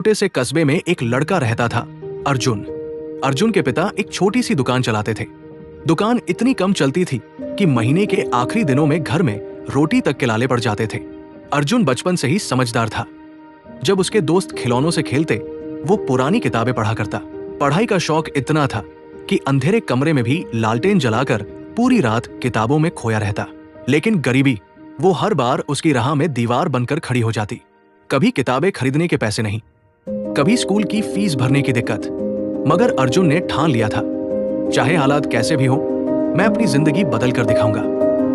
छोटे से कस्बे में एक लड़का रहता था, अर्जुन। अर्जुन के पिता एक छोटी सी दुकान चलाते थे। दुकान इतनी कम चलती थी कि महीने के आखिरी दिनों में घर में रोटी तक के लाले पड़ जाते थे। अर्जुन बचपन से ही समझदार था। जब उसके दोस्त खिलौनों से खेलते, वो पुरानी किताबें पढ़ा करता। पढ़ाई का शौक इतना था कि अंधेरे कमरे में भी लालटेन जलाकर पूरी रात किताबों में खोया रहता। लेकिन गरीबी, वो हर बार उसकी राह में दीवार बनकर खड़ी हो जाती। कभी किताबें खरीदने के पैसे नहीं, कभी स्कूल की फीस भरने की दिक्कत। मगर अर्जुन ने ठान लिया था, चाहे हालात कैसे भी हो, मैं अपनी जिंदगी बदल कर दिखाऊंगा।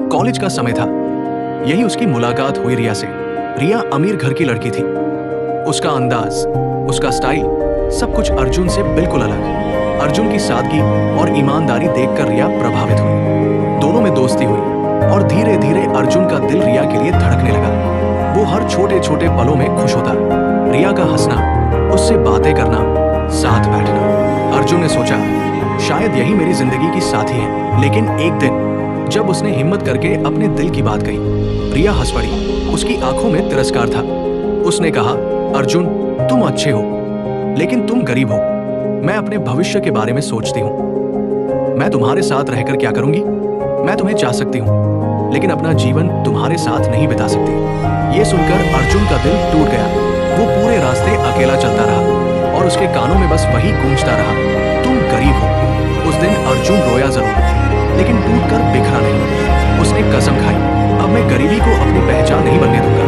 कॉलेज का समय था। यही उसकी मुलाकात हुई रिया से। रिया अमीर घर की लड़की थी। उसका अंदाज, उसका स्टाइल, सब कुछ अर्जुन से बिल्कुल अलग। अर्जुन की सादगी और ईमानदारी देखकर रिया प्रभावित हुई। दोनों में दोस्ती हुई और धीरे धीरे अर्जुन का दिल रिया के लिए धड़कने लगा। वो हर छोटे छोटे पलों में खुश होता। रिया का हंसना, उससे बातें करना, साथ बैठना। अर्जुन ने सोचा, शायद यही मेरी जिंदगी की साथी है। लेकिन एक दिन जब उसने हिम्मत करके अपने दिल की बात कही, रिया हंस पड़ी। उसकी आंखों में तिरस्कार था। उसने कहा, अर्जुन, तुम अच्छे हो, लेकिन तुम गरीब हो। मैं अपने भविष्य के बारे में सोचती हूँ। मैं तुम्हारे साथ रहकर क्या करूंगी? मैं तुम्हें चाह सकती हूँ, लेकिन अपना जीवन तुम्हारे साथ नहीं बिता सकती। ये सुनकर अर्जुन का दिल टूट गया। वो पूरे रास्ते अकेला चलता रहा और उसके कानों में बस वही गूंजता रहा, तुम गरीब हो। उस दिन अर्जुन रोया जरूर, लेकिन टूटकर बिखरा नहीं। उसने कसम खाई, अब मैं गरीबी को अपनी पहचान नहीं बनने दूंगा।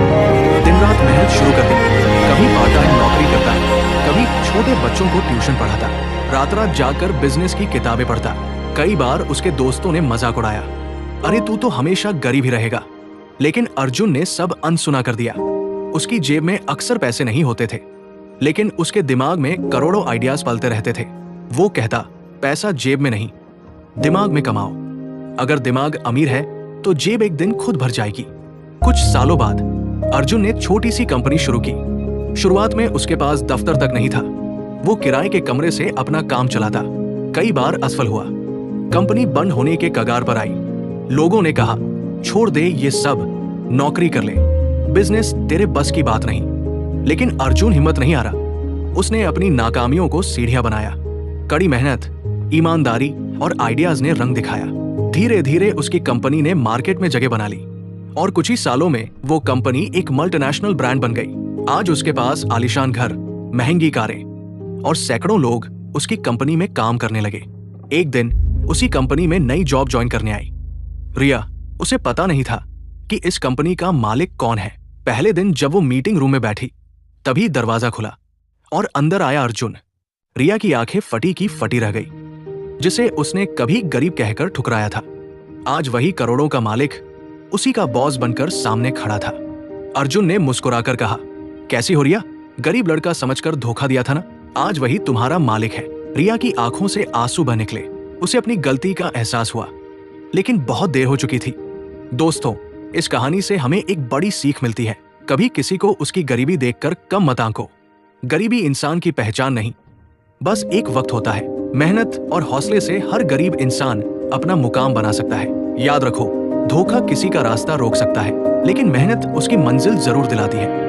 दिन रात मेहनत शुरू कर दी। कभी पार्ट टाइम नौकरी करता, कभी छोटे बच्चों को ट्यूशन पढ़ाता, रात रात जाकर बिजनेस की किताबें पढ़ता। कई बार उसके दोस्तों ने मजाक उड़ाया, अरे तू तो हमेशा गरीब ही रहेगा। लेकिन अर्जुन ने सब अनसुना कर दिया। उसकी जेब में अक्सर पैसे नहीं होते थे, लेकिन उसके दिमाग में करोड़ों आइडियाज पलते रहते थे। वो कहता, पैसा जेब में नहीं, दिमाग में कमाओ। अगर दिमाग अमीर है तो जेब एक दिन खुद भर जाएगी। कुछ सालों बाद अर्जुन ने छोटी सी कंपनी शुरू की। शुरुआत में उसके पास दफ्तर तक नहीं था। वो किराए के कमरे से अपना काम चलाता। कई बार असफल हुआ। कंपनी बंद होने के कगार पर आई। लोगों ने कहा, छोड़ दे ये सब, नौकरी कर ले, बिजनेस तेरे बस की बात नहीं। लेकिन अर्जुन हिम्मत नहीं हारा। उसने अपनी नाकामियों को सीढ़ियां बनाया। कड़ी मेहनत, ईमानदारी और आइडियाज ने रंग दिखाया। धीरे धीरे उसकी कंपनी ने मार्केट में जगह बना ली और कुछ ही सालों में वो कंपनी एक मल्टीनेशनल ब्रांड बन गई। आज उसके पास आलीशान घर, महंगी कारें और सैकड़ों लोग उसकी कंपनी में काम करने लगे। एक दिन उसी कंपनी में नई जॉब ज्वाइन करने आई रिया। उसे पता नहीं था कि इस कंपनी का मालिक कौन है। पहले दिन जब वो मीटिंग रूम में बैठी, तभी दरवाजा खुला और अंदर आया अर्जुन। रिया की आंखें फटी की फटी रह गई। जिसे उसने कभी गरीब कहकर ठुकराया था, आज वही करोड़ों का मालिक उसी का बॉस बनकर सामने खड़ा था। अर्जुन ने मुस्कुराकर कहा, कैसी हो रिया? गरीब लड़का समझकर धोखा दिया था ना, आज वही तुम्हारा मालिक है। रिया की आंखों से आंसू बह निकले। उसे अपनी गलती का एहसास हुआ, लेकिन बहुत देर हो चुकी थी। दोस्तों, इस कहानी से हमें एक बड़ी सीख मिलती है। कभी किसी को उसकी गरीबी देखकर कम मत आंको। गरीबी इंसान की पहचान नहीं, बस एक वक्त होता है। मेहनत और हौसले से हर गरीब इंसान अपना मुकाम बना सकता है। याद रखो, धोखा किसी का रास्ता रोक सकता है, लेकिन मेहनत उसकी मंजिल जरूर दिलाती है।